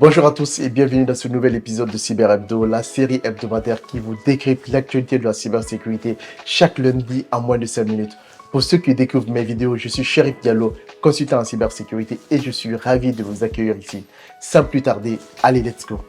Bonjour à tous et bienvenue dans ce nouvel épisode de Cyber Hebdo, la série hebdomadaire qui vous décrypte l'actualité de la cybersécurité chaque lundi en moins de 5 minutes. Pour ceux qui découvrent mes vidéos, je suis Chérif Diallo, consultant en cybersécurité et je suis ravi de vous accueillir ici. Sans plus tarder, allez, let's go.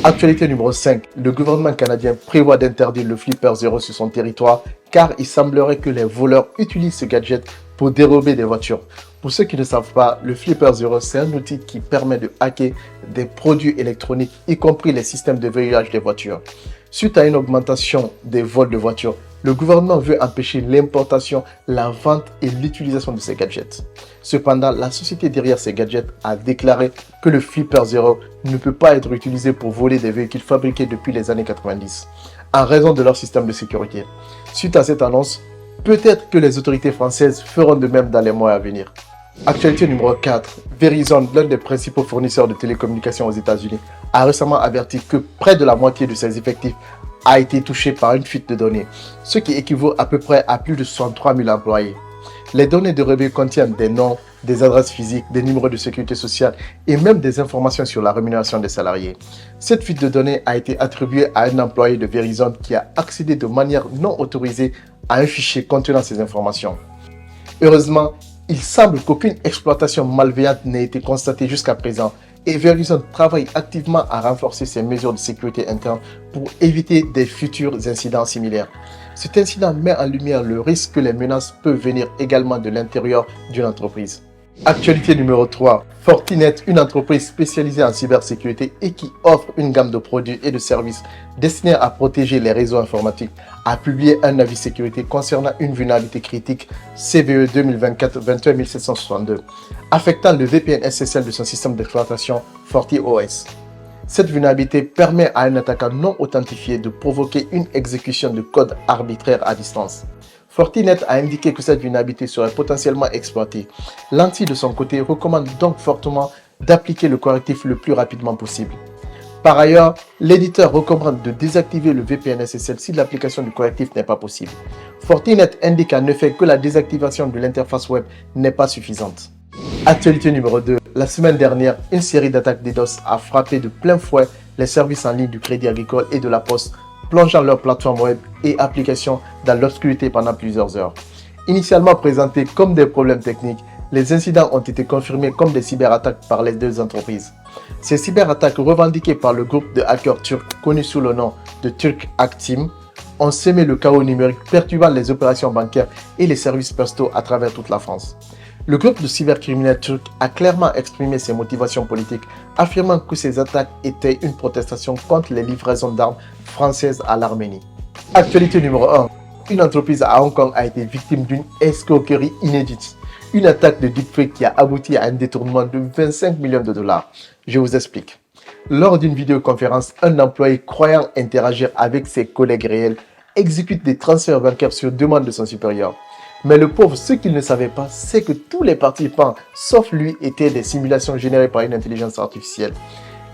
Actualité numéro 5. Le gouvernement canadien prévoit d'interdire le Flipper Zero sur son territoire car il semblerait que les voleurs utilisent ce gadget pour dérober des voitures. Pour ceux qui ne savent pas, le Flipper Zero, c'est un outil qui permet de hacker des produits électroniques, y compris les systèmes de verrouillage des voitures. Suite à une augmentation des vols de voitures, le gouvernement veut empêcher l'importation, la vente et l'utilisation de ces gadgets. Cependant, la société derrière ces gadgets a déclaré que le Flipper Zero ne peut pas être utilisé pour voler des véhicules fabriqués depuis les années 90, en raison de leur système de sécurité. Suite à cette annonce, peut-être que les autorités françaises feront de même dans les mois à venir. Actualité numéro 4. Verizon, l'un des principaux fournisseurs de télécommunications aux États-Unis, a récemment averti que près de la moitié de ses effectifs a été touché par une fuite de données, ce qui équivaut à peu près à plus de 63 000 employés. Les données de revue contiennent des noms, des adresses physiques, des numéros de sécurité sociale et même des informations sur la rémunération des salariés. Cette fuite de données a été attribuée à un employé de Verizon qui a accédé de manière non autorisée à un fichier contenant ces informations. Heureusement, il semble qu'aucune exploitation malveillante n'ait été constatée jusqu'à présent et Verizon travaille activement à renforcer ses mesures de sécurité interne pour éviter des futurs incidents similaires. Cet incident met en lumière le risque que les menaces peuvent venir également de l'intérieur d'une entreprise. Actualité numéro 3. Fortinet, une entreprise spécialisée en cybersécurité et qui offre une gamme de produits et de services destinés à protéger les réseaux informatiques, a publié un avis sécurité concernant une vulnérabilité critique CVE 2024-21762, affectant le VPN SSL de son système d'exploitation FortiOS. Cette vulnérabilité permet à un attaquant non authentifié de provoquer une exécution de code arbitraire à distance. Fortinet a indiqué que cette vulnérabilité serait potentiellement exploitée. L'ANSSI de son côté recommande donc fortement d'appliquer le correctif le plus rapidement possible. Par ailleurs, l'éditeur recommande de désactiver le VPN SSL si l'application du correctif n'est pas possible. Fortinet indique en effet que la désactivation de l'interface web n'est pas suffisante. Actualité numéro 2. La semaine dernière, une série d'attaques DDoS a frappé de plein fouet les services en ligne du Crédit Agricole et de la Poste, plongeant leurs plateformes web et applications dans l'obscurité pendant plusieurs heures. Initialement présentés comme des problèmes techniques, les incidents ont été confirmés comme des cyberattaques par les deux entreprises. Ces cyberattaques revendiquées par le groupe de hackers turcs connu sous le nom de Turk Hack Team ont semé le chaos numérique perturbant les opérations bancaires et les services postaux à travers toute la France. Le groupe de cybercriminels turcs a clairement exprimé ses motivations politiques, affirmant que ces attaques étaient une protestation contre les livraisons d'armes françaises à l'Arménie. Actualité numéro 1. Une entreprise à Hong Kong a été victime d'une escroquerie inédite. Une attaque de deepfake qui a abouti à un détournement de 25 millions de dollars. Je vous explique. Lors d'une vidéoconférence, un employé croyant interagir avec ses collègues réels exécute des transferts bancaires sur demande de son supérieur. Mais le pauvre, ce qu'il ne savait pas, c'est que tous les participants, sauf lui, étaient des simulations générées par une intelligence artificielle.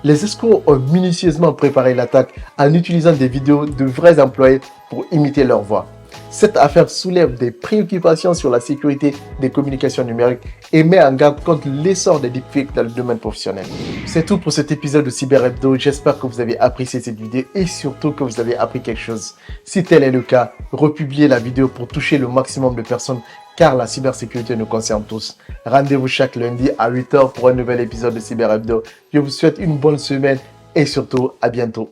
Les escrocs ont minutieusement préparé l'attaque en utilisant des vidéos de vrais employés pour imiter leur voix. Cette affaire soulève des préoccupations sur la sécurité des communications numériques et met en garde contre l'essor des deepfakes dans le domaine professionnel. C'est tout pour cet épisode de Cyber Hebdo. J'espère que vous avez apprécié cette vidéo et surtout que vous avez appris quelque chose. Si tel est le cas, republiez la vidéo pour toucher le maximum de personnes car la cybersécurité nous concerne tous. Rendez-vous chaque lundi à 8 h pour un nouvel épisode de Cyber Hebdo. Je vous souhaite une bonne semaine et surtout à bientôt.